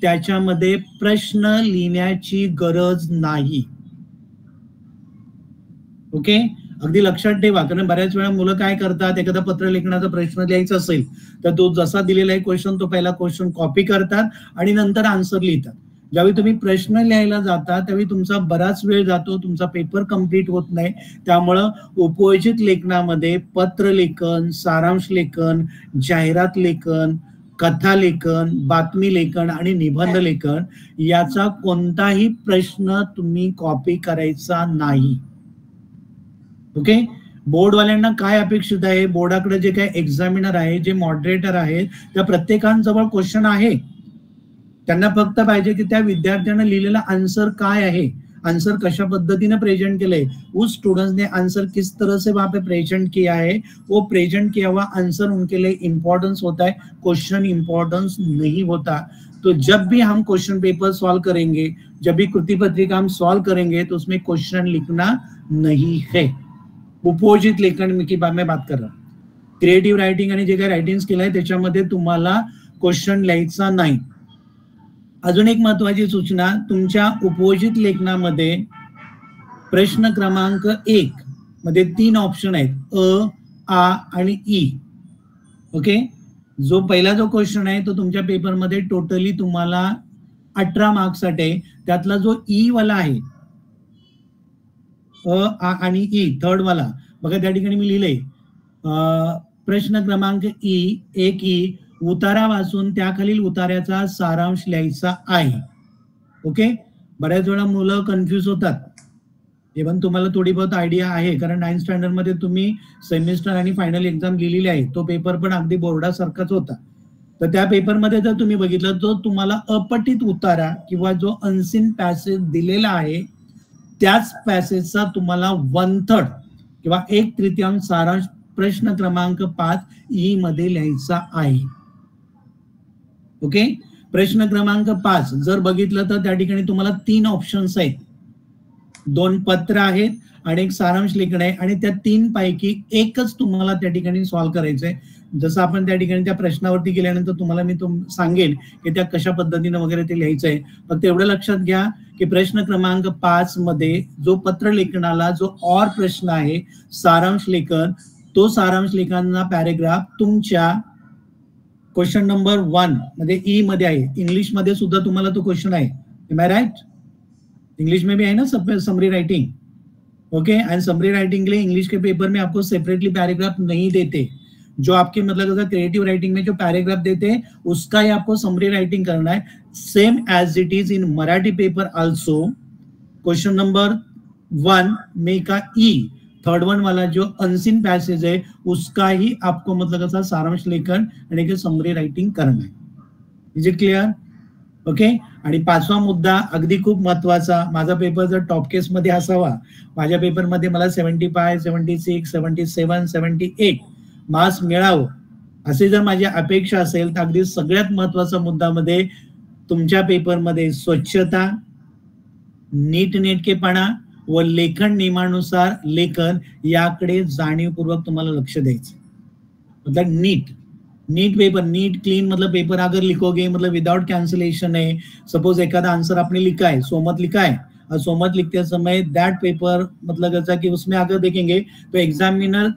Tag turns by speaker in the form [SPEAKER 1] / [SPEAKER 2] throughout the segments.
[SPEAKER 1] त्याच्यामध्ये प्रश्न लिहिण्याची गरज नाही. ओके, अगदी लक्षात ठेवा, कारण बऱ्याच वेळा मुलं काय करतात, एखादा पत्र लेखनाचा प्रश्न लिहायचा असेल तर तो जसा दिलेला आहे क्वेश्चन, तो पहिला क्वेश्चन कॉपी करतात आणि नंतर आन्सर लिहितात. ज्यावेळी तुम्ही प्रश्न लिहायला जाता त्यावेळी तुमचा बराच वेळ जातो, तुमचा पेपर कम्प्लीट होत नाही. त्यामुळं उपयोजित लेखनामध्ये पत्र लेखन, सारांश लेखन, जाहिरात लेखन, कथा लेखन, बातमी लेखन आणि निबंध लेखन याचा कोणताही प्रश्न तुम्ही कॉपी करायचा नाही. ओके, बोर्डवाल्यांना काय अपेक्षित आहे, बोर्डाकडे जे काही एक्झामिनर आहे, जे मॉडरेटर आहेत, त्या प्रत्येकांजवळ क्वेश्चन आहे. त्यांना फक्त पाहिजे की त्या विद्यार्थ्यांना लिहिलेला आंसर काय आहे, आंसर कशा पद्धतीने प्रेजेंट केले, उस स्टूडेंट्स ने आंसर किस तरह से वहां पे प्रेजेंट किया है, वो प्रेजेंट किया हुआ आंसर उनके लिए इंपॉर्टेंस होता है, क्वेश्चन इंपॉर्टेंस नहीं होता. तो जब भी हम क्वेश्चन पेपर सॉल्व करेंगे, जब भी कृति पत्रिका हम सॉल्व करेंगे तो उसमें क्वेश्चन लिखना नहीं है. उपयोजित लेखन की मैं बात कर रहा हूं. क्रिएटिव्ह रायटिंग आणि जे काही रायटिंग स्किल आहे त्याच्यामध्ये तुम्हाला क्वेश्चन लिहायचा नाही. अजून एक महत्वाची सूचना, तुमच्या उपयोजित लेखनामध्ये प्रश्न क्रमांक 1 मध्ये 3 ऑप्शन आहेत, अ, आ आणि ई. ओके, जो पहिला जो क्वेश्चन आहे तो तुमच्या पेपरमध्ये टोटली तुम्हाला 18 मार्क्ससाठी आहे. त्यातला जो ई वाला आहे, अ, आ आणि ई, थर्ड वाला बघा त्या ठिकाणी मी लिहिलंय, प्रश्न क्रमांक ई, 1 ई, उतारा वाचून त्याखालील उतार्याचा सारांश लिहायचा आहे. ओके, बऱ्याच वेळा मुलं कन्फ्यूज होतात. इव्हन तुम्हाला थोडी बहुत आयडिया आहे, कारण 9th स्टँडर्ड मध्ये तुम्ही सेमिस्टर आणि फायनल एक्झाम लिहिलेली आहे. तो पेपर पण अगदी बोर्डासारखाच होता. तर त्या पेपरमध्ये जर तुम्ही बघितलं तो तुम्हाला अपठित उतारा किंवा जो अनसीन पॅसेज दिलेला आहे त्याच पॅसेजचा तुम्हाला 1/3 किंवा 1/3 सारांश प्रश्न क्रमांक 5 ई मध्ये लिहायचा आहे. ओके, प्रश्न क्रमांक 5 जर बघितलं तर त्या ठिकाणी तुम्हाला 3 ऑप्शन्स आहेत, 2 पत्र आहेत आणि एक सारांश लेखन आहे आणि त्या 3 पैकी एकच तुम्हाला त्या ठिकाणी सॉल्व्ह करायचंय. जसं आपण त्या ठिकाणी त्या प्रश्नावरती गेल्यानंतर तुम्हाला मी सांगेन की त्या कशा पद्धतीने वगैरे ते लिहायचंय. फक्त एवढं लक्षात घ्या की प्रश्न क्रमांक 5 मध्ये जो पत्र लेखनाला जो और प्रश्न आहे सारांश लेखन, तो सारांश लेखनाचा पॅरेग्राफ तुमच्या क्वेश्चन नंबर 1 मध्ये ई मध्ये आहे. इंग्लिश मध्ये सुद्धा तुम्हाला तो क्वेश्चन आहे. M I right? इंग्लिश में भी है ना summary writing. Okay, and summary writing के लिए इंग्लिश के पेपर में आपको सेपरेटली पैराग्राफ नहीं देते. जो आपके मतलब क्रिएटिव राइटिंग में जो पैराग्राफ देते हैं उसका ही आपको समरी राइटिंग करना है, same as it is in Marathi paper also. Question number 1 में का ई, थर्ड वन वाला जो अनसीन पैसेज है उसका ही आपको मतलब सारांश लेखन आणि समरी राइटिंग करना है. Is it clear? ओके, आणि 5वा मुद्दा अगदी खूप महत्वाचा, माझा पेपर जर टॉप केस मध्ये असावा, माझ्या पेपरमध्ये मला 75, 76, 77, 78 मार्क्स मिळावं असे जर माझी अपेक्षा असेल तर अगदी सगळ्यात महत्वाचा मुद्दा मध्ये तुमच्या पेपरमध्ये स्वच्छता, नीटनेटकेपणा व लेखन नियमानुसार लेखन याकडे जाणीवपूर्वक तुम्हाला लक्ष द्यायचं. मतलब नीट पेपर, नीट क्लीन मतलब पेपर अगर लिखोगे मतलब विदाउट कैंसिलेशन है. सपोज एखादा आंसर आपने लिखा है, सोमत लिखा है, और सोमत लिखते समय दैट पेपर मतलब ऐसा कि उसमें अगर देखेंगे तो एग्जामिनर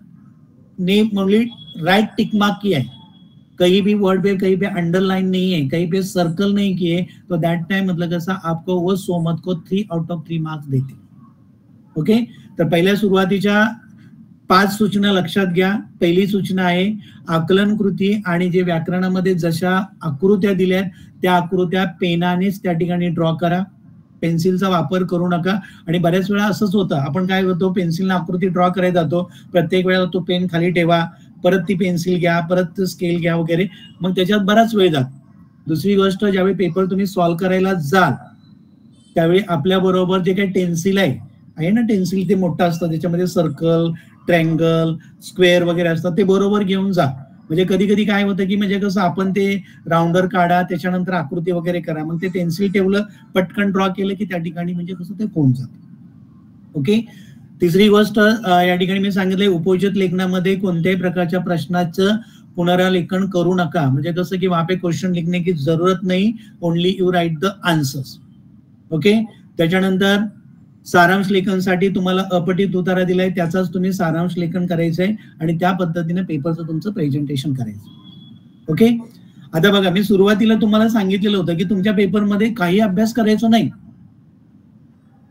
[SPEAKER 1] ने ओनली राइट टिक मार्क किया है, कहीं भी वर्ड पे कहीं पे अंडरलाइन नहीं है, कहीं पे सर्कल नहीं किए, तो दैट टाइम मतलब ऐसा आपको वो सोमत को 3 आउट ऑफ 3 मार्क्स देते. ओके, तर पहिल्या सुरुवातीच्या 5 सूचना लक्षात घ्या. पहिली सूचना आहे आकलन कृती आणि जे व्याकरणामध्ये जशा आकृत्या दिल्यात त्या आकृत्या पेनानेच त्या ठिकाणी ड्रॉ करा, पेन्सिलचा वापर करू नका. आणि बऱ्याच वेळा असंच होतं, आपण काय करतो, पेन्सिलने आकृती ड्रॉ करायला जातो, प्रत्येक वेळेला तो पेन खाली ठेवा, परत ती पेन्सिल घ्या, परत स्केल घ्या वगैरे, मग त्याच्यात बराच वेळ जातो. दुसरी गोष्ट, ज्यावेळी पेपर तुम्ही सॉल्व्ह करायला जाल त्यावेळी आपल्या बरोबर जे काही टेन्सिल आहे ना, टेन्सिल ते मोठं असतं, त्याच्यामध्ये सर्कल, ट्रँगल, स्क्वेअर वगैरे असतात, ते बरोबर घेऊन जा. म्हणजे कधी कधी काय होतं की म्हणजे कसं आपण ते राऊंडर काढा, त्याच्यानंतर आकृती वगैरे करा, मग ते पेन्सिल ठेवलं, पटकन ड्रॉ केलं की त्या ठिकाणी म्हणजे कसं ते होऊन जातं. ओके, तिसरी गोष्ट या ठिकाणी मी सांगितलंय उपयोजित लेखनामध्ये कोणत्याही प्रकारच्या प्रश्नाचं पुनरालेखन करू नका, म्हणजे कसं की वहां पे क्वेश्चन लिखने की जरूरत नाही, only you write the answers. Okay. त्याच्यानंतर सारांश लेखनसाठी तुम्हाला अपठित उतारा दिलाय, त्याचाच तुम्ही सारांश लेखन करायचंय आणि त्या पद्धतीने पेपरचं तुमचं प्रेझेंटेशन करायचं. ओके. आता बघा, मी सुरुवातीला तुम्हाला सांगितलेलं होतं की तुमच्या पेपरमध्ये काही अभ्यास करायचो नाही.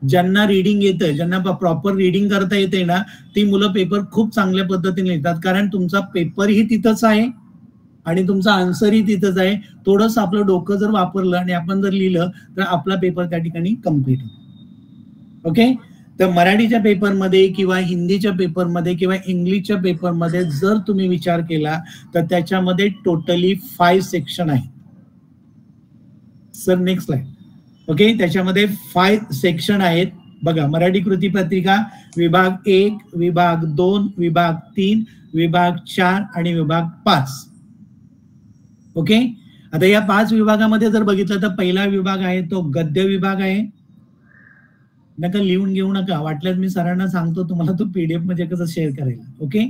[SPEAKER 1] ज्यांना रीडिंग येतं, ज्यांना प्रॉपर रीडिंग करता येते ना, ती मुलं पेपर खूप चांगल्या पद्धतीने लिहितात, कारण तुमचा पेपरही तिथंच आहे आणि तुमचा आन्सरही तिथंच आहे. थोडंसं आपलं डोकं जर वापरलं आणि आपण जर लिहिलं तर आपला पेपर त्या ठिकाणी कम्प्लीट होतो. ओके. तर मराठीच्या पेपरमध्ये किंवा हिंदीच्या पेपरमध्ये किंवा इंग्लिशच्या पेपरमध्ये जर तुम्ही विचार केला तर त्याच्यामध्ये टोटली 5 सेक्शन आहे. Sir next slide. ओके. त्याच्यामध्ये 5 सेक्शन आहेत. बघा, मराठी कृती पत्रिका विभाग 1, विभाग 2, विभाग 3, विभाग 4 आणि विभाग 5. ओके. आता या 5 विभागामध्ये जर बघितलं तर पहिला विभाग आहे तो गद्य विभाग आहे. नका लिहून घेऊ नका, वाटल्यास मी सरांना सांगतो तुम्हाला तो पीडीएफ मध्ये कसं शेअर करायला. ओके,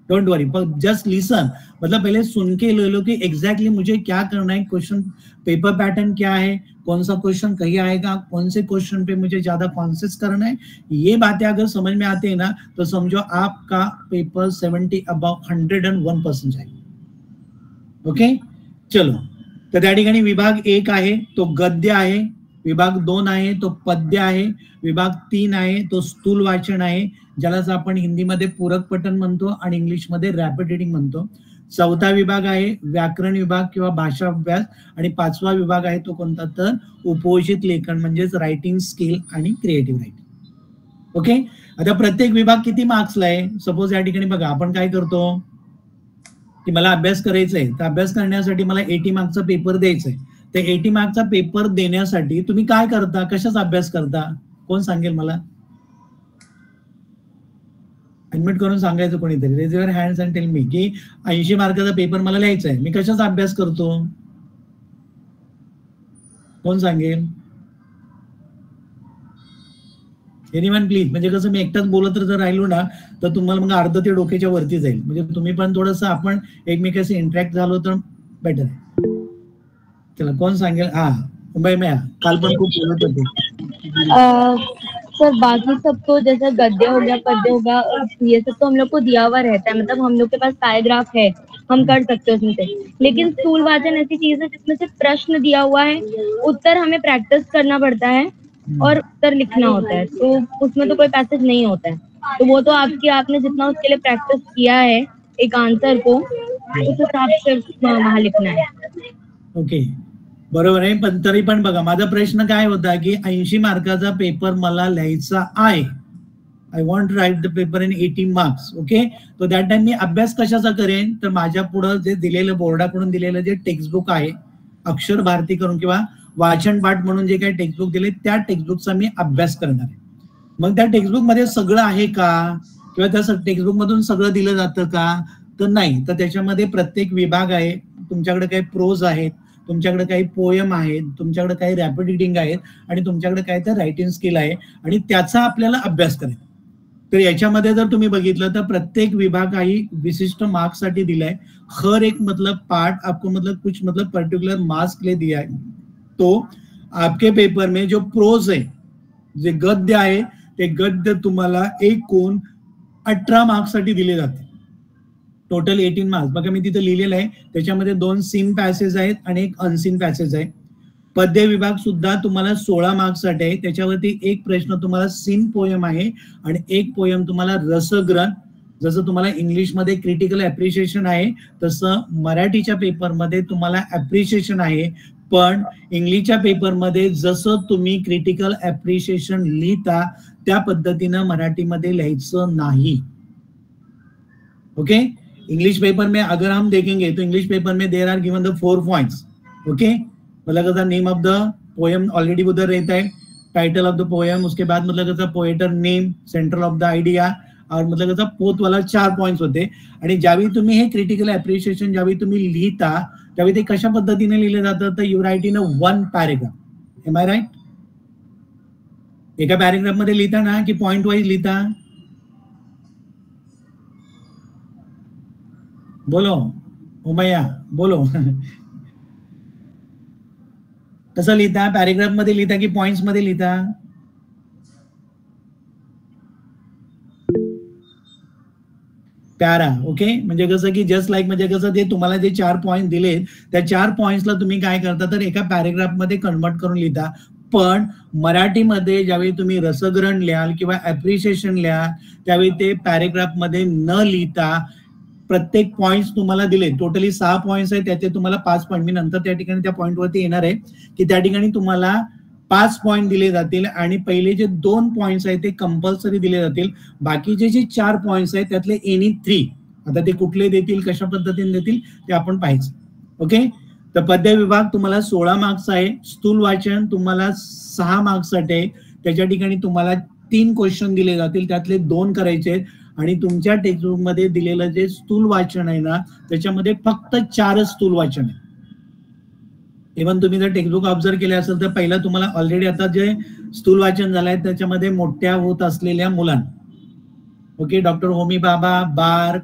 [SPEAKER 1] डोंट वरी, जस्ट लिसन. मतलब पहले सुन के ले लो कि एग्जैक्टली मुझे क्या करना है, क्वेश्चन पेपर पैटर्न क्या है, कौन सा क्वेश्चन कहीं आएगा, कौन से क्वेश्चन पे मुझे ज्यादा कॉन्सेंट्रेट करना है. ये बातें अगर समझ में आते हैं ना तो समझो आपका पेपर 70 अबाउ 101% जाएगा. ओके, चलो. तर त्या ठिकाणी विभाग 1 आहे तो गद्य आहे, विभाग 2 आहे तो पद्य आहे, विभाग 3 आहे तो स्थूल वाचन आहे, ज्यालाच आपण हिंदीमध्ये पूरक पठण म्हणतो आणि इंग्लिशमध्ये रॅपिड रीडिंग म्हणतो. 4था विभाग आहे व्याकरण विभाग किंवा भाषा अभ्यास आणि 5वा विभाग आहे तो कोणता तर उपोषित लेखन म्हणजेच रायटिंग स्किल आणि क्रिएटिव्ह रायटिंग. ओके. आता प्रत्येक विभाग किती मार्क्सला आहे, सपोज या ठिकाणी बघा आपण काय करतो की मला अभ्यास करायचा आहे, तर अभ्यास करण्यासाठी मला 80 मार्क्सचा पेपर द्यायचा आहे. तर 80 मार्क्सचा पेपर देण्यासाठी तुम्ही काय करता, कशाचा अभ्यास करता, कोण सांगेल मला? ऍडमिट करून सांगायचं कोणीतरी, raise your hands and tell me की 80 मार्काचा पेपर मला लिहायचा आहे, मी कशाचा अभ्यास करतो, कोण सांगेल? Anyone please. म्हणजे कसं मी एकटाच बोलत जर राहिलो ना तर तुम्हाला मग अर्ध ते डोक्याच्या वरती जाईल, म्हणजे तुम्ही पण थोडंसं आपण एकमेकाशी इंटरॅक्ट झालो तर बेटर आहे. चला, कोण सांगेल? हा मुंबई में काल पण खूप बोलत होते.
[SPEAKER 2] सर बाकी सब तो जैसे गद्य हो गया, पद्य हो गया, ये सब तो हम लोग को दिया हुआ रहता है, मतलब हम लोग के पास पैराग्राफ है, हम कर सकते हैं उसमें से. लेकिन स्थूल वाचन ऐसी चीज है जिसमें से प्रश्न दिया हुआ है, उत्तर हमें प्रैक्टिस करना पड़ता है और उत्तर लिखना होता है, तो उसमें तो कोई पैसेज नहीं होता है. तो वो तो आपने जितना उसके लिए प्रैक्टिस किया है एक आंसर को, उस हिसाब से वहां लिखना है.
[SPEAKER 1] ओके, बरोबर आहे. पण तरी पण बघा, माझा प्रश्न काय होता की 80 मार्काचा पेपर मला लिहायचा आहे, I want to write the paper in 80 marks. Okay, तो दॅट टाइम मी अभ्यास कशाचा करेन, तर माझ्या पुढे जे दिलेलं बोर्डाकडून दिलेलं जे टेक्स्टबुक आहे अक्षर भारती करून किंवा वाचन पाठ म्हणून जे काही टेक्स्टबुक दिले त्या टेक्स्टबुकचा मी अभ्यास करणार आहे. मग त्या टेक्स्टबुक मध्ये सगळं आहे का, किंवा त्या टेक्स्टबुक मधून सगळं दिलं जातं का, तर नाही. तर त्याच्यामध्ये प्रत्येक विभाग आहे, तुमच्याकडे काही प्रोज आहेत, तुमच्याकडे काही पोयम आहेत, तुमच्याकडे काही रॅपिड रीडिंग आहेत आणि तुमच्याकडे काय तर रायटिंग स्किल आहे आणि त्याचा आपल्याला अभ्यास करायचा. तर याच्यामध्ये जर तुम्ही बघितलं तर प्रत्येक विभाग काही विशिष्ट मार्क्स साठी दिलाय. हर एक मतलब पार्ट आपको मतलब कुछ मतलब पर्टिकुलर मार्क्स के लिए दिया है. तो आपके पेपर में जो प्रोज है, जे गद्य आहे ते गद्य तुम्हाला एकूण 18 मार्क्स साठी दिले जाते. Total 18 marks. बघा मी तिथे लिहिलेलं आहे, त्याच्यामध्ये 2 सीन पॅसेज आहेत आणि एक अनसीन पॅसेज आहे. पद्य विभाग सुद्धा तुम्हाला 16 मार्क्स साठी आहे, त्याच्यावरती एक प्रश्न तुम्हाला सीन पोयम आहे आणि एक पोयम तुम्हाला रसग्रहण. जसं तुम्हाला इंग्लिशमध्ये क्रिटिकल अप्रिशिएशन आहे तसं मराठीच्या पेपरमध्ये तुम्हाला अप्रिशिएशन आहे, पण इंग्लिशच्या पेपरमध्ये जसं तुम्ही क्रिटिकल अप्रिशिएशन लिहिता त्या पद्धतीनं मराठीमध्ये लिहायचं नाही. ओके, इंग्लिश पेपर में अगर हम देखेंगे तो इंग्लिश पेपर में there are given the 4 points. Okay, मतलब name of the poem already उधर रहता है, टाइटल ऑफ द पोएम, उसके बाद मतलब poet name, central of the idea और मतलब पोत वाला 4 पॉइंट्स होते. आणि ज्यावेळी तुम्ही हे क्रिटिकल अप्रिशिएशन ज्यावेळी तुम्ही लिहिता त्यावेळी ते कशा पद्धतीने लिहिलं जातं, तर you write in a 1 paragraph. Am I right? एका पॅरेग्राफ मध्ये लिहिता ना की पॉइंट वाईज लिहिता? बोलो. उमैया बोलो. कसं लिहिता, पॅरेग्राफ मध्ये लिहिता की पॉइंट्स मध्ये लिहिता? प्यारा. ओके, म्हणजे कसं की जस्ट लाईक, म्हणजे कसं ते तुम्हाला जे 4 पॉइंट दिले त्या 4 पॉइंट्सला तुम्ही काय करता तर एका पॅरेग्राफ मध्ये कन्वर्ट करून लिहिता. पण मराठीमध्ये ज्यावेळी तुम्ही रसग्रहण लिहाल किंवा ऍप्रिशिएशन लिहाल त्यावेळी ते पॅरेग्राफ मध्ये न लिहिता प्रत्येक पॉइंट तुम्हाला दिले, टोटली 6 पॉइंट्स आहेत, त्याचे तुम्हाला 5 पॉइंट, मी नंतर त्या ठिकाणी त्या पॉइंट वरती येणार आहे की त्या ठिकाणी तुम्हाला 5 पॉइंट दिले जातील आणि पहिले जे 2 पॉइंट्स आहेत ते कंपल्सरी दिले जातील. बाकीचे जे 4 पॉइंट्स आहेत त्यातले एनी 3, आता ते कुठले देतील, कशा पद्धतीने देतील ते आपण पाहायचं. ओके, तर पद्य विभाग तुम्हाला 16 मार्क्स आहे. स्थूल वाचन तुम्हाला 6 मार्क्ससाठी आहे. त्याच्या ठिकाणी तुम्हाला 3 क्वेश्चन दिले जातील, त्यातले 2 करायचे आहेत आणि तुमच्या टेक्स्टबुक मध्ये दिलेलं जे स्थूल वाचन आहे ना त्याच्यामध्ये फक्त 4 स्थूल वाचन आहे. इव्हन तुम्ही जर टेक्स्टबुक ऑब्झर्व केले असेल तर पहिला तुम्हाला ऑलरेडी आता जे स्थूल वाचन झालंय त्याच्यामध्ये मोठ्या होत असलेल्या मुलांना, ओके, डॉक्टर होमी बाबा, बार,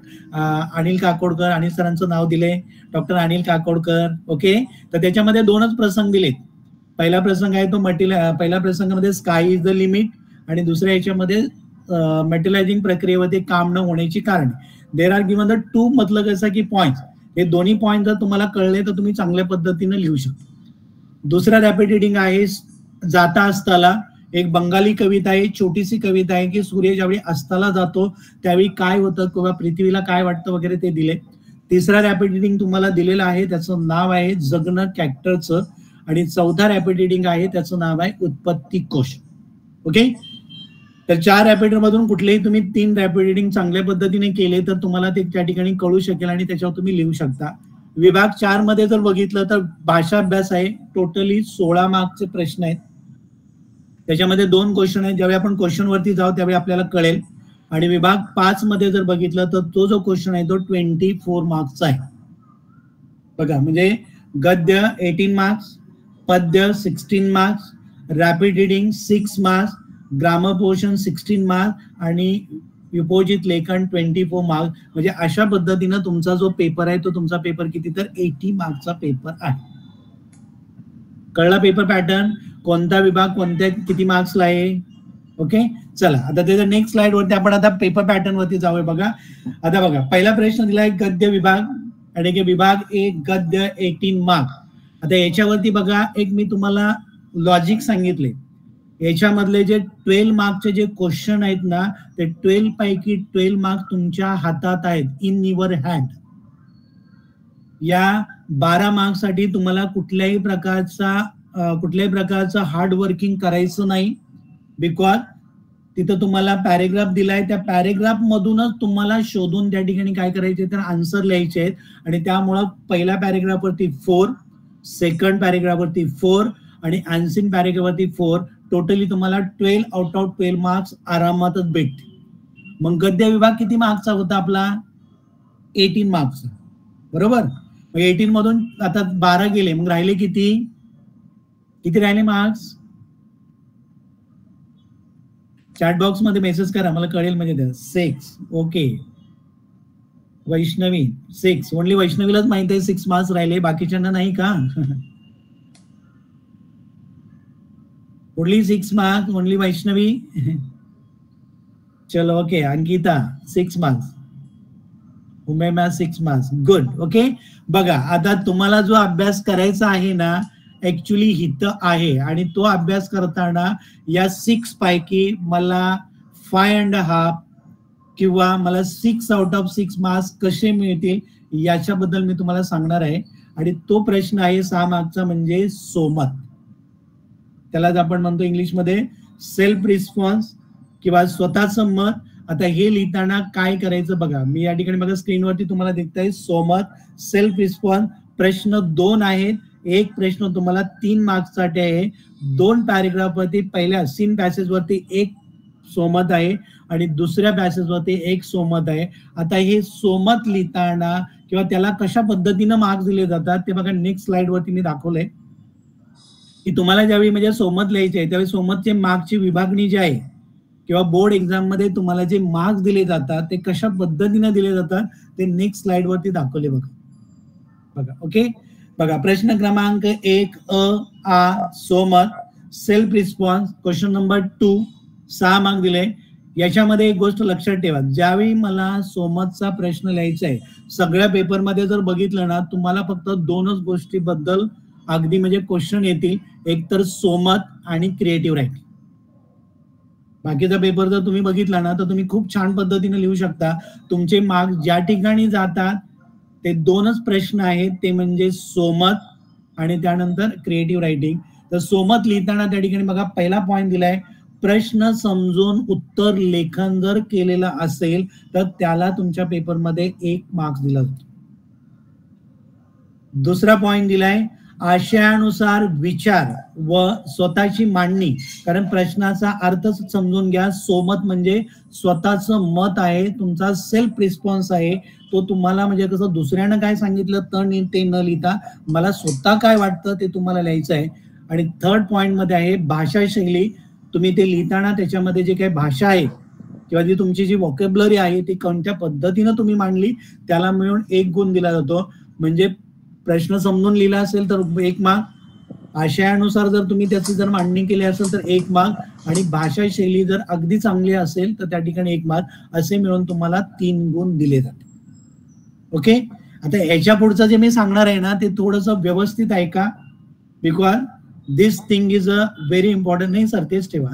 [SPEAKER 1] अनिल काकोडकर, अनिल सरांचं नाव दिले, डॉक्टर अनिल काकोडकर. ओके, तर त्याच्यामध्ये 2च प्रसंग दिलेत. पहिला प्रसंग आहे तो पहिल्या प्रसंगामध्ये स्काय इज द लिमिट आणि दुसऱ्या याच्यामध्ये मेटलायझिंग प्रक्रियेवरती काम न होण्याची कारण. देर आर गिव्हन द 2 मतलब कसं की पॉइंट्स, हे दोन्ही पॉइंट जर तुम्हाला कळले तर तुम्ही चांगल्या पद्धतीने लिहू शकता. दुसरा रॅपिड रिडिंग आहे जाता अस्ताला, एक बंगाली कविता आहे, छोटीशी कविता आहे की सूर्य ज्यावेळी अस्ताला जातो त्यावेळी काय होतं किंवा पृथ्वीला काय वाटतं वगैरे ते दिले. तिसरा रॅपिड रिडिंग तुम्हाला दिलेला आहे त्याचं नाव आहे जगणं कॅक्टरचं आणि चौथा रॅपिड रिडिंग आहे त्याचं नाव आहे उत्पत्ती कोश. ओके, तर 4 रॅपिड मधून कुठलेही तुम्ही 3 रॅपिड रिडिंग चांगल्या पद्धतीने केले तर तुम्हाला ते त्या ठिकाणी कळू शकेल आणि त्याच्यावर तुम्ही लिहू शकता. विभाग 4 मध्ये जर बघितलं तर भाषा अभ्यास आहे, टोटली 16 मार्क्सचे प्रश्न आहेत. त्याच्यामध्ये 2 क्वेश्चन आहेत, ज्यावेळी आपण क्वेश्चन वरती जाऊ त्यावेळी आपल्याला कळेल. आणि विभाग 5 मध्ये जर बघितलं तर तो जो क्वेश्चन आहे तो 24 मार्क्सचा आहे. बघा, म्हणजे गद्य 18 मार्क्स, पद्य 16 marks, rapid reading 6 marks, grammar portion 16 marks आणि विपोजित लेखन 24 मार्क्स. म्हणजे अशा पद्धतीनं तुमचा जो पेपर आहे तो तुमचा पेपर किती तर 80 मार्क्सचा पेपर आहे. कळला पेपर पॅटर्न, कोणता विभाग कोणत्या किती मार्क्सला आहे. ओके, चला आता त्याच्या नेक्स्ट स्लाइड वरती आपण आता पेपर पॅटर्न वरती जाऊया. बघा, आता बघा पहिला प्रश्न दिला आहे गद्य विभाग आणि विभाग 1 गद्य 18 मार्क्स. आता याच्यावरती बघा, एक मी तुम्हाला लॉजिक सांगितले, याच्यामधले जे 12 मार्क्सचे जे क्वेश्चन आहेत ना ते 12 पैकी 12 मार्क्स तुमच्या हातात आहेत, इन युअर हँड. या 12 मार्क्स साठी तुम्हाला कुठल्याही प्रकारचा हार्ड वर्किंग करायचं नाही. बिकॉज तिथं तुम्हाला पॅरेग्राफ दिलाय, त्या पॅरेग्राफ मधूनच तुम्हाला शोधून त्या ठिकाणी काय करायचे तर आन्सर लिहायचे आहेत. आणि त्यामुळं पहिल्या पॅरेग्राफ वरती 4, सेकंड पॅरेग्राफ वरती 4 आणि आन्सरिंग पॅरेग्राफ वरती 4, टोटली तुम्हाला 12 आउट ऑफ 12 मार्क्स आरामातच भेटते. मग गद्य विभाग किती मार्क्सचा होता आपला? 18 मार्क्सचा, बरोबर. मग 18 मधून आता 12 गेले, मग राहिले किती राहिले मार्क्स? चॅट बॉक्स मध्ये मेसेज करा, मला कळेल म्हणजे 6. ओके, वैष्णवी 6, ओनली वैष्णवीलाच माहित आहे 6 मार्क्स राहिले, बाकीच्यांना नाही का? Only 6 marks, only Vaishnavi. चलो okay, Ankita 6 marks, Umema 6 marks, good. Okay, बघा आता तुम्हाला जो अभ्यास करायचा आहे ना ऍक्च्युली हिथं आहे आणि तो अभ्यास करताना या 6 पैकी मला 5.5 किंवा मला 6 आउट ऑफ 6 मार्क्स कसे मिळतील याच्याबद्दल मी तुम्हाला सांगणार आहे. आणि तो प्रश्न आहे 6 मार्क्सचा, म्हणजे सोमत. त्यालाच आपण म्हणतो इंग्लिशमध्ये सेल्फ रिस्पॉन्स किंवा स्वतःचं मत. आता हे लिहिताना काय करायचं बघा, मी या ठिकाणी बघा स्क्रीनवरती तुम्हाला दिसतंय सोमत, सेल्फ रिस्पॉन्स. प्रश्न 2 आहेत, एक प्रश्न तुम्हाला 3 मार्क्ससाठी आहे. 2 पॅरेग्राफ वरती पहिल्या सीन पॅसेज वरती 1 सोमत आहे आणि दुसऱ्या पॅसेज वरती 1 सोमत आहे. आता हे सोमत लिहिताना किंवा त्याला कशा पद्धतीनं मार्क्स दिले जातात ते बघा नेक्स्ट स्लाइड वरती मी दाखवलंय की तुम्हाला ज्यावेळी म्हणजे सोमत लिहायचे आहे त्यावेळी सोमतचे मार्क्सची विभागणी जी आहे किंवा बोर्ड एक्झाम मध्ये तुम्हाला जे मार्क्स दिले जातात ते कशा पद्धतीने दिले जातात ते नेक्स्ट स्लाइड वरती दाखवले बघा. बघा. ओके, बघा प्रश्न क्रमांक 1 आ सोमत self response question number 2 6 mark दिले. याच्यामध्ये एक गोष्ट लक्षात ठेवा, ज्यावेळी मला सोमतचा प्रश्न लिहायचा आहे, सगळ्या पेपरमध्ये जर बघितलं ना, तुम्हाला फक्त दोनच गोष्टीबद्दल अगदी म्हणजे क्वेश्चन येतील, एक तर सोमत आणि क्रिएटिव्ह रायटिंग. बाकीचा पेपर जर तुम्ही बघितला ना तर तुम्ही खूप छान पद्धतीने लिहू शकता. तुमचे मार्क्स ज्या ठिकाणी जातात ते दोनच प्रश्न आहेत, ते म्हणजे सोमत आणि त्यानंतर क्रिएटिव्ह रायटिंग. तर सोमत लिहिताना त्या ठिकाणी बघा पहिला पॉइंट दिलाय, प्रश्न समजून उत्तर लेखन जर केलेलं असेल तर त्याला तुमच्या पेपरमध्ये 1 मार्क्स दिला जातो. दुसरा पॉइंट दिलाय, आशयानुसार विचार व स्वतःची मांडणी. कारण प्रश्नाचा अर्थच समजून घ्या, सोमत म्हणजे स्वतःचं मत आहे, तुमचा सेल्फ रिस्पॉन्स आहे. तो तुम्हाला म्हणजे कसं दुसऱ्यानं काय सांगितलं तर ते न लिहिता मला स्वतः काय वाटतं ते तुम्हाला लिहायचं आहे. आणि थर्ड पॉइंट मध्ये आहे भाषा शैली. तुम्ही ते लिहिताना त्याच्यामध्ये जे काही भाषा आहे किंवा जी तुमची जी व्होकॅब्युलरी आहे ती कोणत्या पद्धतीनं तुम्ही मांडली त्याला मिळून 1 गुण दिला जातो. म्हणजे प्रश्न समजून लिहिला असेल तर 1 मार्क, आशयानुसार जर तुम्ही त्याची जर मांडणी केली असेल तर 1 मार्क, आणि भाषा शैली जर अगदी चांगली असेल तर त्या ठिकाणी 1 मार्क, असे मिळून तुम्हाला 3 गुण दिले जाते. ओके, आता याच्या पुढचं जे मी सांगणार आहे ना ते थोडंसं व्यवस्थित ऐका, because this thing is a very important. नाही सर तेच ठेवा,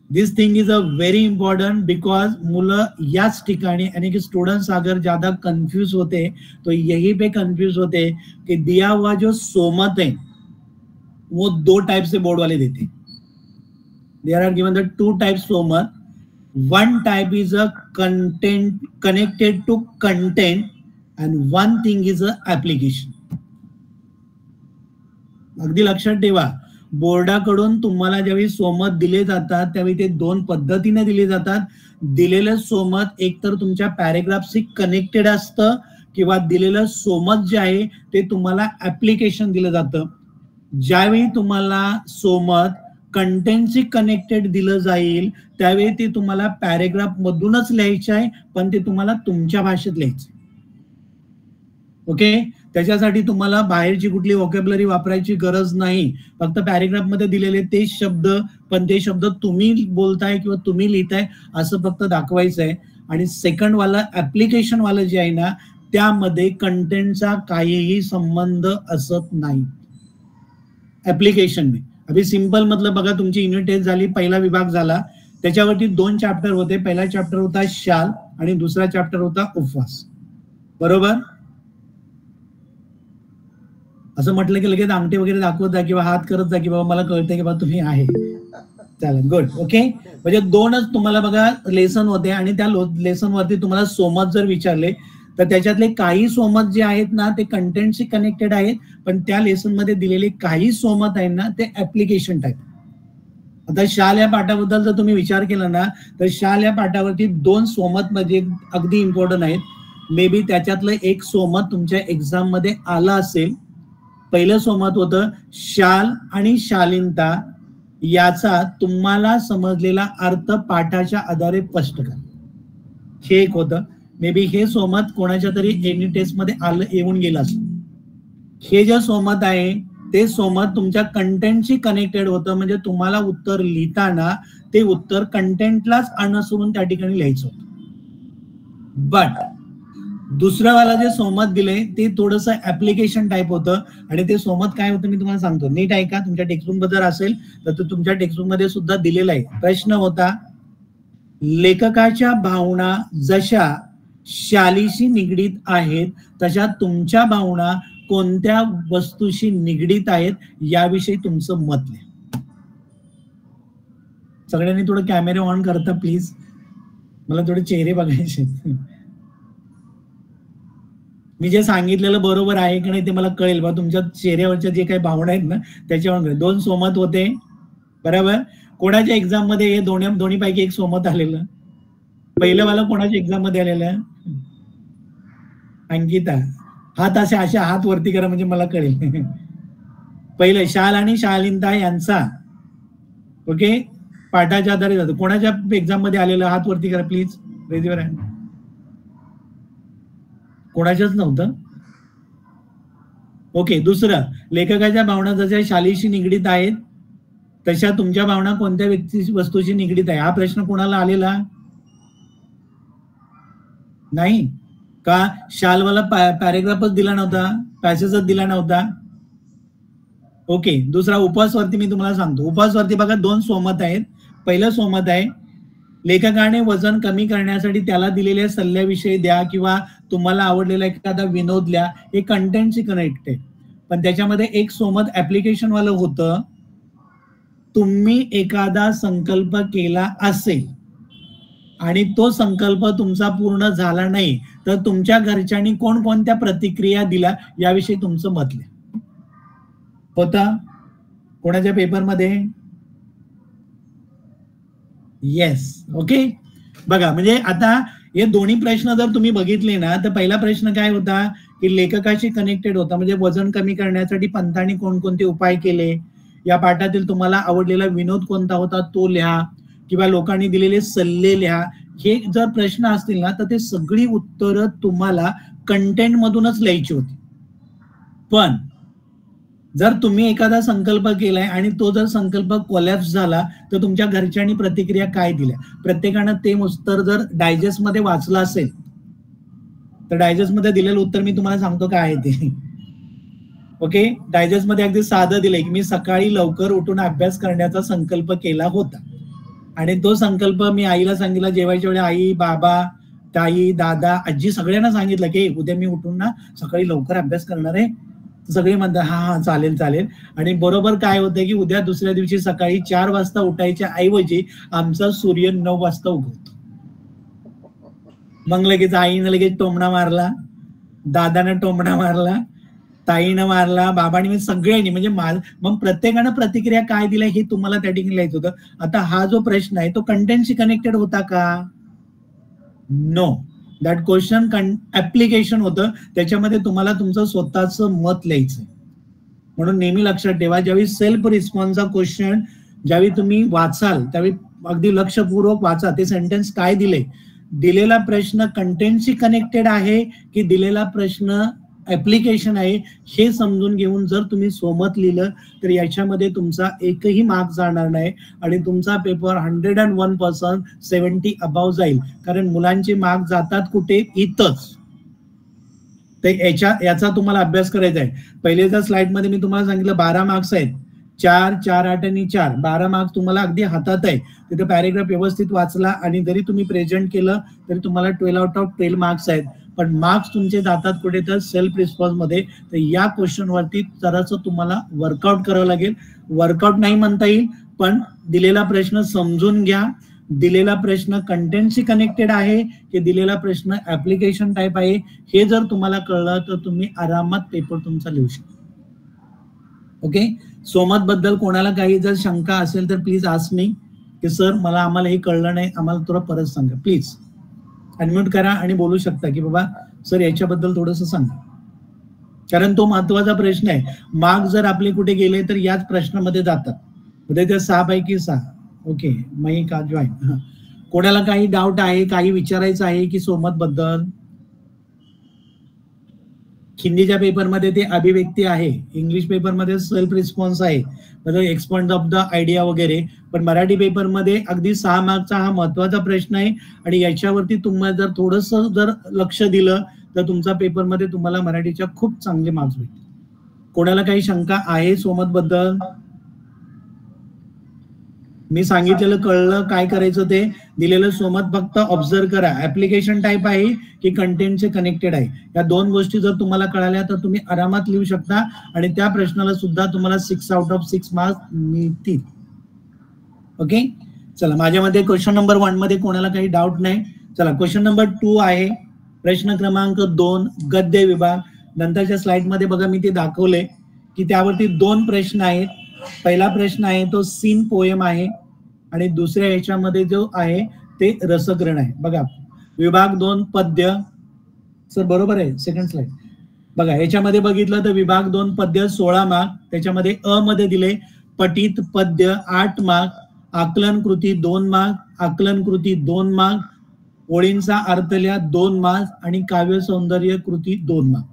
[SPEAKER 1] this thing is a very important because मुलं याच ठिकाणी यानी कि स्टूडेंट्स अगर ज्यादा कंफ्यूज होते तो यही पे कंफ्यूज होते कि दिया हुआ जो सोमत है वो 2 टाइप से बोर्ड वाले देते. There are given the 2 types सोमत. One type is a content connected to content and one thing is a application. अगदी लक्षात ठेवा, बोर्डाकडून तुम्हाला ज्यावेळी सोमत दिले जातात त्यावेळी ते 2 पद्धतीने दिले जातात. दिलेलं सोमत एकतर तुमच्या पॅरेग्राफशी कनेक्टेड असतं किंवा दिलेलं सोमत जे आहे ते तुम्हाला ऍप्लिकेशन दिलं जातं. ज्यावेळी तुम्हाला सोमत कंटेंटशी कनेक्टेड दिलं जाईल त्यावेळी ते तुम्हाला पॅरेग्राफ मधूनच लिहायचं आहे, पण ते तुम्हाला तुमच्या भाषेत लिहायचं. ओके, त्याच्यासाठी तुम्हाला बाहेरची कुठली व्होकॅब्युलरी वापरायची गरज नाही. फक्त पॅरेग्राफ मध्ये दिलेले ते शब्द, पण ते शब्द तुम्ही बोलताय किंवा तुम्ही लिहिताय असं फक्त दाखवायचं आहे. आणि सेकंड वाला ऍप्लिकेशन वाला जे आहे ना त्यामध्ये कंटेंटचा काहीही संबंध असत नाही ऍप्लिकेशन में. अभी सिंपल मतलब बघा, तुमची युनिट टेस्ट झाली, पहिला विभाग झाला, त्याच्यावरती 2 चॅप्टर होते. पहिला चॅप्टर होता शाल आणि दुसरा चॅप्टर होता उपवास. बरोबर, असं म्हटलं की लगेच अंगठे वगैरे दाखवत जा किंवा हात करत जा की बाबा मला कळतंय की बाबा तुम्ही आहे. चालेल, गुड. ओके, म्हणजे 2च तुम्हाला बघा लेसन होते आणि त्या लेसन वरती तुम्हाला सोमत जर विचारले तर त्याच्यातले काही सोमत जे आहेत ना ते कंटेंटशी कनेक्टेड आहेत, पण त्या लेसन मध्ये दिलेले काही सोमत आहेत ना ते ऍप्लिकेशन टाईप. आता शाल या पाठाबद्दल जर तुम्ही विचार केला ना तर शाल या पाठावरती 2 सोमत म्हणजे अगदी इम्पॉर्टंट आहेत. मे बी त्याच्यातलं एक सोमत तुमच्या एक्झाम मध्ये आलं असेल. पहिलं सोमत होतं शाल आणि शालीनता याचा तुम्हाला समजलेला अर्थ पाठाच्या आधारे स्पष्ट करा, हे एक होतं. मे बी हे सोमत कोणाच्या तरी एनी टेस्ट मध्ये आलं, येऊन गेलं असं. हे जे सोमत आहे ते सोमत तुमच्या कंटेंटशी कनेक्टेड होतं, म्हणजे तुम्हाला उत्तर लिहिताना ते उत्तर कंटेंटलाच अनुसरून त्या ठिकाणी लिहायचं होतं. बट दुसरं वाला जे सोमत दिले ते थोडंसं ऍप्लिकेशन टाईप होतं आणि ते सोमत काय होतं मी तुम्हाला सांगतो, नीट ऐका. तुमच्या टेक्स्टबुक जर असेल तर तुमच्या टेक्स्टबुक मध्ये सुद्धा दिलेला आहे. प्रश्न होता, लेखकाच्या भावना जशा शालीशी निगडीत आहेत तशा तुमच्या भावना कोणत्या वस्तूशी निगडीत आहेत याविषयी तुमचं मत लिहा. सगळ्यांनी थोडं कॅमेरे ऑन करता प्लीज, मला थोडे चेहरे बघायचे. मी जे सांगितलेलं बरोबर आहे की नाही ते मला कळेल बा, तुमच्या चेहऱ्यावरच्या जे काही भावना आहेत ना त्याच्यावर. 2 सोमत होते, बरोबर. कोणाच्या एक्झाम मध्ये हे दोन्ही पैकी एक सोमत आलेलं? पहिलं वाला कोणाच्या एक्झाम मध्ये आलेलं? अंकिता. हात असे हात वरती करा म्हणजे मला कळेल. पहिलं शाल आणि शालीनता यांचा ओके पाठाच्या आधारे जातो. कोणाच्या एक्झाम मध्ये आलेलं हात वरती करा प्लीज, रेज युअर हँड. कोणाच्याच नव्हतं. ओके. दुसरं, लेखकाच्या भावना जशा शालीशी निगडीत आहेत तशा तुमच्या भावना कोणत्या व्यक्ती वस्तूशी निगडीत आहे. हा प्रश्न कोणाला आलेला नाही का? शालवाला पॅरेग्राफच दिला नव्हता, पॅसेजच दिला नव्हता. ओके. दुसरा, उपस्वरती मी तुम्हाला सांगतो. उपस्वरती बघा, दोन स्वमत आहेत. पहिलं स्वमत आहे, लेखकाने वजन कमी करण्यासाठी त्याला दिलेल्या सल्ल्याविषयी द्या किंवा तुम्हाला आवडलेला एखादा विनोद लिहा. हे कंटेंटशी कनेक्ट आहे. पण त्याच्यामध्ये एक स्वमत ऍप्लिकेशन वालं होतं, तुम्ही एखादा संकल्प केला असेल आणि तो संकल्प तुमचा पूर्ण झाला नाही तर तुमच्या घरच्यांनी कोणकोणत्या प्रतिक्रिया दिल्या याविषयी तुमचं मत लिहा. होता कोणाच्या पेपरमध्ये? येस. ओके. बघा, म्हणजे आता हे दोन्ही प्रश्न जर तुम्ही बघितले ना, तर पहिला प्रश्न काय होता की लेखकाशी कनेक्टेड होता, म्हणजे वजन कमी करण्यासाठी पंतांनी कोणकोणते उपाय केले, या पाठातील तुम्हाला आवडलेला विनोद कोणता होता तो लिहा किंवा लोकांनी दिलेले सल्ले लिहा. हे जर प्रश्न असतील ना तर ते सगळी उत्तरं तुम्हाला कंटेंट मधूनच लिहायची होती. पण जर तुम्ही एखादा संकल्प केलाय आणि तो जर संकल्प कोलॅप्स झाला तर तुमच्या घरच्यांनी प्रतिक्रिया काय दिल्या, प्रत्येकानं ते उत्तर जर डायजेस्ट मध्ये वाचलं असेल तर डायजेस्ट मध्ये दिलेलं उत्तर मी तुम्हाला सांगतो काय आहे ते. ओके. डायजेस्ट मध्ये अगदी साधं दिलंय की मी सकाळी लवकर उठून अभ्यास करण्याचा संकल्प केला होता आणि तो संकल्प मी आईला सांगितला जेवायच्या वेळी. आई, बाबा, ताई, दादा, आजी सगळ्यांना सांगितलं की उद्या मी उठून ना सकाळी लवकर अभ्यास करणार आहे. सगळे म्हणतात हा हा चालेल चालेल. आणि बरोबर काय होतं की उद्या दुसऱ्या दिवशी सकाळी 4 वाजता उठायच्या ऐवजी आमचा सूर्य 9 वाजता उगवतो. मग लगेच आईनं लगेच टोमणा मारला, दादानं टोमणा मारला, ताईनं मारला, बाबांनी, म्हणजे सगळ्यांनी, म्हणजे मग प्रत्येकानं प्रतिक्रिया काय दिल्या हे तुम्हाला त्या ठिकाणी लिहायचं होतं. आता हा जो प्रश्न आहे तो कंटेंटशी कनेक्टेड होता का? नो. दॅट क्वेश्चन ऍप्लिकेशन होतं, त्याच्यामध्ये तुम्हाला तुमचं स्वतःचं मत लिहायचं. म्हणून नेहमी लक्षात ठेवा, ज्यावेळी सेल्फ रिस्पॉन्सचा क्वेश्चन ज्यावेळी तुम्ही वाचाल त्यावेळी अगदी लक्षपूर्वक वाचा. ते सेंटेन्स काय दिले, दिलेला प्रश्न कंटेंटशी कनेक्टेड आहे की दिलेला प्रश्न ऍप्लिकेशन आहे हे समजून घेऊन जर तुम्ही सोमत लिहिलं तर याच्यामध्ये तुमचा एकही मार्क जाणार नाही आणि तुमचा पेपर 101% 70 अबाव जाईल. कारण मुलांचे मार्क जातात कुठे? इथंच. ते याचा तुम्हाला अभ्यास करायचा आहे. पहिलेच्या स्लाइड मध्ये मी तुम्हाला सांगितलं 12 मार्क्स आहेत. 4, 4, 8 आणि 4, 12 मार्क्स तुम्हाला अगदी हातात आहे. तिथे पॅरेग्राफ व्यवस्थित वाचला आणि जरी तुम्ही प्रेझेंट केलं तरी तुम्हाला 12 आउट ऑफ 12 मार्क्स आहेत. पण मार्क्स तुमचे जातात कुठे? तर सेल्फ रिस्पॉन्स मध्ये. तर या क्वेश्चन वरती जरासं तुम्हाला वर्कआउट करावं लागेल. वर्कआउट नाही म्हणता येईल, पण दिलेला प्रश्न समजून घ्या. दिलेला प्रश्न कंटेंटशी कनेक्टेड आहे की दिलेला प्रश्न ऍप्लिकेशन टाईप आहे हे जर तुम्हाला कळलं तर तुम्ही आरामात पेपर तुमचा लिहू शकता. ओके. सोमत बद्दल कोणाला काही जर शंका असेल तर प्लीज आस्क मी की सर आम्हाला हे कळलं नाही, आम्हाला थोडं परत सांगा. प्लीज अनम्यूट करा आणि बोलू शकता की बाबा सर याच्याबद्दल थोडंसं सांगा, कारण तो महत्वाचा प्रश्न आहे. मार्क जर आपले कुठे गेले तर याच प्रश्नामध्ये जातात. उद्या त्या 6 पैकी 6. ओके. मी का जॉईन. कोणाला काही डाऊट आहे, काही विचारायचं आहे की सोमत बद्दल? हिंदीच्या पेपरमध्ये ते अभिव्यक्ती आहे, इंग्लिश पेपरमध्ये सेल्फ रिस्पॉन्स आहे, मतलब एक्सपांड ऑफ द आयडिया वगैरे. पण मराठी पेपरमध्ये अगदी 6 मार्कचा हा महत्वाचा प्रश्न आहे आणि याच्यावरती तुम्हाला जर थोडंसं जर लक्ष दिलं तर तुमचा पेपरमध्ये तुम्हाला मराठीच्या खूप चांगले मार्क्स भेटतील. कोणाला काही शंका आहे सोमत बद्दल? मी सांगितलेलं कळलं काय करायचं? ते दिलेलं सोमत फक्त ऑब्झर्व करा. ऍप्लिकेशन टाईप आहे की कंटेंटचे कनेक्टेड आहे, या 2 गोष्टी जर तुम्हाला कळाल्या तर तुम्ही आरामात लिहू शकता आणि त्या प्रश्नाला सुद्धा तुम्हाला 6 आउट ऑफ 6 मार्क्स मिळतील. ओके. चला, माझ्यामध्ये क्वेश्चन नंबर 1 मध्ये कोणाला काही डाऊट नाही. चला, क्वेश्चन नंबर 2 आहे, प्रश्न क्रमांक 2, गद्य विभाग. नंतरच्या स्लाइड मध्ये बघा मी ते दाखवले की त्यावरती 2 प्रश्न आहेत. पहिला प्रश्न आहे तो सीन पोएम आहे आणि दुसऱ्या याच्यामध्ये जो आहे ते रसग्रहण आहे. बघा, विभाग 2 पद्य. सर बरोबर आहे. सेकंड स्लाइड बघा, याच्यामध्ये बघितलं तर विभाग 2 पद्य 16 मार्क. त्याच्यामध्ये अ मध्ये दिले पठित पद्य 8 मार्क, आकलन कृती 2 मार्क, आकलन कृती 2 मार्क, ओळींचा अर्थ लिहा 2 मार्क आणि काव्य सौंदर्य कृती 2 मार्क.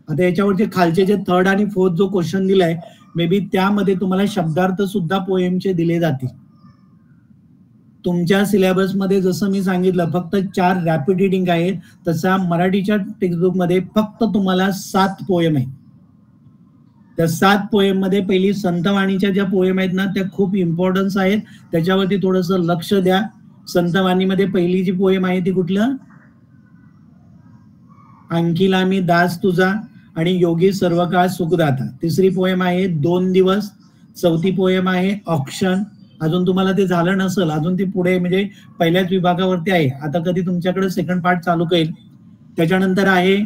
[SPEAKER 1] आता याच्यावरचे खालचे जे थर्ड आणि फोर्थ जो क्वेश्चन दिलाय मे बी त्यामध्ये तुम्हाला शब्दार्थ सुद्धा पोएमचे दिले जातील. तुमच्या सिलेबसमध्ये जसं मी सांगितलं फक्त 4 रॅपिड रिडिंग आहेत, तसा मराठीच्या टेक्स्टबुक मध्ये फक्त तुम्हाला 7 पोएम आहेत. त्या 7 पोएम मध्ये पहिली संतवाणीच्या ज्या पोएम आहेत ना त्या खूप इम्पॉर्टन्स आहेत, त्याच्यावरती थोडंसं लक्ष द्या. संतवाणीमध्ये पहिली जी पोएम आहे ती कुठलं? अंकिला मी दास तुझा आणि योगी सर्व काळ सुखदाता. तिसरी पोएम आहे 2 दिवस. चौथी पोएम आहे ऑक्शन. अजून तुम्हाला ते झालं नसेल, अजून ते पुढे म्हणजे पहिल्याच विभागावरती आहे. आता कधी तुमच्याकडे सेकंड पार्ट चालू करेल. त्याच्यानंतर आहे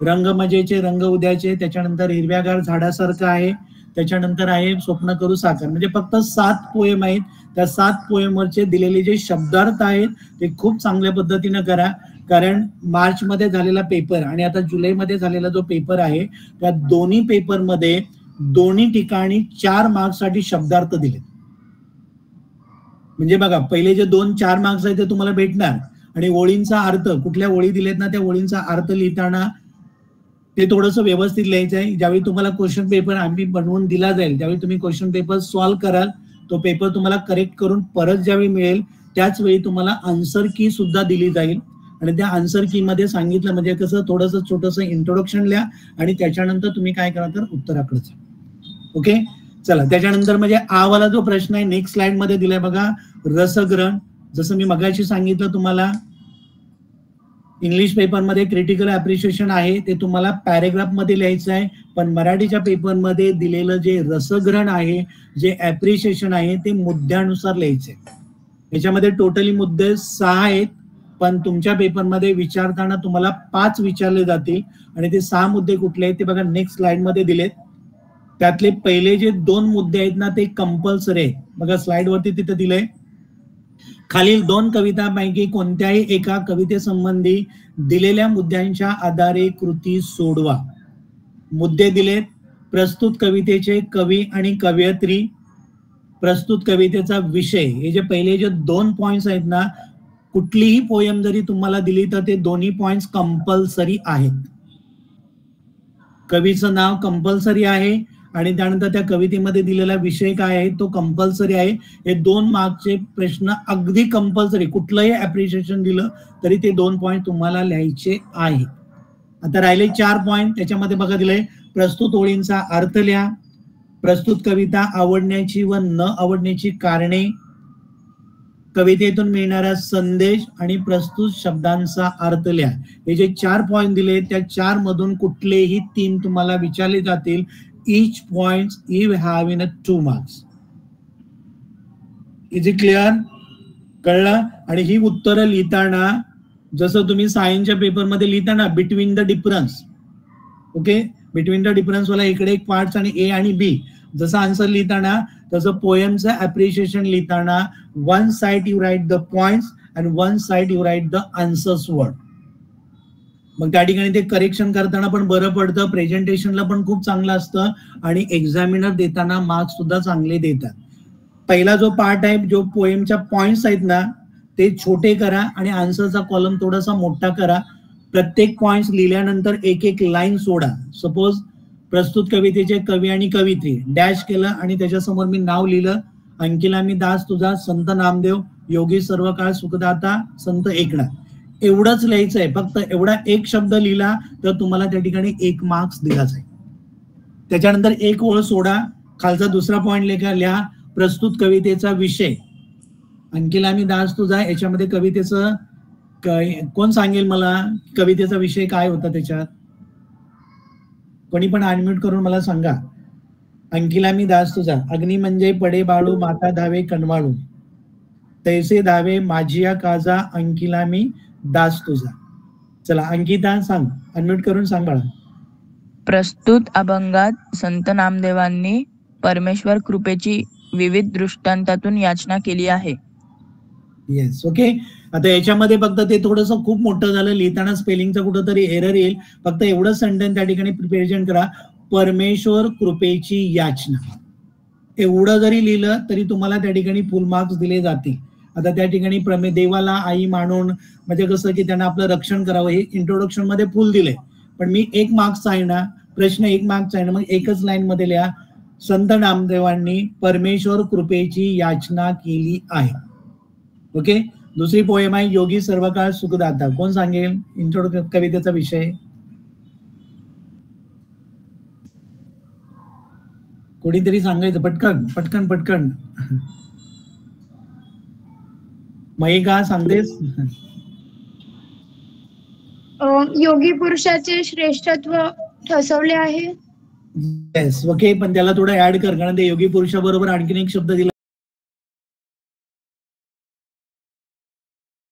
[SPEAKER 1] रंग मजेचे रंग उद्याचे. त्याच्यानंतर हिरव्यागार झाडासारखं आहे. त्याच्यानंतर आहे स्वप्न करू साकार. म्हणजे फक्त 7 पोएम आहेत. त्या 7 पोएमवरचे दिलेले जे शब्दार्थ आहेत ते खूप चांगल्या पद्धतीनं करा, कारण मार्च मध्ये झालेला पेपर आणि आता जुलैमध्ये झालेला जो पेपर आहे त्या दोन्ही पेपरमध्ये दोन्ही ठिकाणी 4 मार्क्ससाठी शब्दार्थ दिले. म्हणजे बघा पहिले जे 2-4 मार्क्स आहेत ते तुम्हाला भेटणार आणि ओळींचा अर्थ, कुठल्या ओळी दिलेत ना त्या ओळींचा अर्थ लिहिताना ते थोडंसं व्यवस्थित लिहायचं आहे. ज्यावेळी तुम्हाला क्वेश्चन पेपर आम्ही बनवून दिला जाईल, ज्यावेळी तुम्ही क्वेश्चन पेपर सॉल्व्ह कराल, तो पेपर तुम्हाला करेक्ट करून परत ज्यावेळी मिळेल त्याच वेळी तुम्हाला आन्सर की सुद्धा दिली जाईल आणि त्या आन्सर की मध्ये सांगितलं म्हणजे कसं थोडंसं छोटंसं इंट्रोडक्शन लिहा आणि त्याच्यानंतर तुम्ही काय करा तर उत्तराकडे जा. ओके चला. त्याच्यानंतर म्हणजे आ वाला जो प्रश्न आहे नेक्स्ट स्लाइड मध्ये दिलाय बघा, रसग्रहण. जसं मी मगाशी सांगितलं तुम्हाला इंग्लिश पेपरमध्ये क्रिटिकल अप्रिशिएशन आहे ते तुम्हाला पॅरेग्राफ मध्ये लिहायचं आहे, पण मराठीच्या पेपरमध्ये दिलेलं जे रसग्रहण आहे, जे अप्रिशिएशन आहे ते मुद्द्यानुसार लिहायचं आहे. याच्यामध्ये टोटली मुद्दे 6 आहेत, पण तुमच्या पेपरमध्ये विचारताना तुम्हाला 5 विचारले जातील आणि ते 6 मुद्दे कुठले आहेत ते बघा नेक्स्ट स्लाइड मध्ये दिलेत. त्यातले पहिले जे 2 मुद्दे आहेत ना ते कंपल्सरी आहेत. बघा स्लाइड वरती तिथे दिलंय, खालील 2 कवितांपैकी कोणत्याही एका कवितेसंबंधी दिलेल्या मुद्द्यांच्या आधारे कृती सोडवा. मुद्दे दिलेत, प्रस्तुत कवितेचे कवी आणि कवयित्री, प्रस्तुत कवितेचा विषय. हे जे पहिले जे 2 पॉइंट्स आहेत ना, कुठलीही पोयम जरी तुम्हाला दिली तर ते दोन्ही पॉइंट्स कंपल्सरी आहेत. कवीचं नाव कंपल्सरी आहे आणि त्यानंतर त्या कवितेमध्ये दिलेला विषय काय आहे तो कंपल्सरी आहे. हे 2 मार्कचे प्रश्न अगदी कंपल्सरी, कुठलंही अप्रिशिएशन दिलं तरी ते 2 पॉइंट तुम्हाला लिहायचे आहे. आता राहिले 4 पॉइंट. त्याच्यामध्ये बघा दिलंय, प्रस्तुत ओळींचा अर्थ लिहा, प्रस्तुत कविता आवडण्याची व न आवडण्याची कारणे, कवितेतून मिळणारा संदेश आणि प्रस्तुत शब्दांचा अर्थ लिहा. हे जे 4 पॉइंट दिले त्या 4 मधून कुठलेही 3 तुम्हाला विचारले जातील. Each point you have in 2 marks. Is it clear? कळलं? आणि ही उत्तरं लिहिताना जसं तुम्ही सायन्सच्या पेपरमध्ये लिहिताना between the difference, okay, between the difference वाला इकडे एक पार्ट्स आणि ए आणि बी, जसं आन्सर लिहिताना तसं पोएमचं अप्रिशिएशन लिहिताना 1 side you write the points and 1 side you write the answers word. मग त्या ठिकाणी ते करेक्शन करताना पण बरं पडतं, प्रेझेंटेशनला पण खूप चांगलं असतं आणि एक्झामिनर देताना मार्क्स सुद्धा चांगले देतात. पहिला जो पार्ट आहे, जो पोएमच्या पॉइंट्स आहेत ना ते छोटे करा आणि आन्सरचा कॉलम थोडासा मोठा करा. प्रत्येक पॉइंट्स लिहिल्यानंतर एक लाईन सोडा. सपोज प्रस्तुत कवितेचे कवी आणि कवित्री डॅश केलं आणि त्याच्यासमोर मी नाव लिहिलं, अंकिला मी दास तुझा, संत नामदेव, योगी सर्व काळ सुखदाता, संत एकनाथ. एवढंच लिहायचं आहे. फक्त एवढा एक शब्द लिहिला तर तुम्हाला त्या ठिकाणी 1 मार्क्स दिला जाईल. त्याच्यानंतर 1 ओळ सोडा, खालचा दुसरा पॉइंट लिहा, प्रस्तुत कवितेचा विषय, अंकिला मी दास तुझा, याच्यामध्ये कवितेचं कोण सांगेल मला कवितेचा विषय काय होता त्याच्यात? कोणी पण अनम्यूट करून मला सांगा. अंकिला मी दास तुझा, अग्नी म्हणजे पडे बाळू, माता धावे कणवाळू, तैसे धावे माझिया काजा, अंकिला मी दास तुझा. चला अंकिता सांग, अनम्यूट करून सांग बाळा.
[SPEAKER 3] प्रस्तुत अभंगात संत नामदेवांनी परमेश्वर कृपेची विविध दृष्टांतातून याचना केली आहे.
[SPEAKER 1] Yes, okay. आता याच्यामध्ये फक्त ते थोडंसं खूप मोठं झालं, लिहिताना स्पेलिंगचा कुठंतरी एरर येईल. फक्त एवढं सेंटेन्स त्या ठिकाणी प्रेझेंट करा, परमेश्वर कृपेची याचना. एवढं जरी लिहिलं तरी तुम्हाला त्या ठिकाणी फुल मार्क्स दिले जातील. आता त्या ठिकाणी देवाला आई मानून म्हणजे कसं की त्यांना आपलं रक्षण करावं हे इंट्रोडक्शन मध्ये फुल दिले, पण मी 1 मार्क्सचा आहे ना, प्रश्न 1 मार्क्सचा आहे ना, मग एकच लाईन मध्ये लिहा, संत नामदेवांनी परमेश्वर कृपेची याचना केली आहे. ओके. दुसरी पोएम आहे योगी सर्वकाळ सुखदाता. कोण सांगेल इंट्रोडक्शन कवितेचा विषय? कोणीतरी सांगायचं पटकन पटकन पटकन. मयिका सांगतेस?
[SPEAKER 4] योगी पुरुषाचे श्रेष्ठत्व ठसवले आहे.
[SPEAKER 1] येस. ओके. पण त्याला थोडं ऍड कर, कारण ते योगी पुरुषाबरोबर आणखीन एक शब्द दिला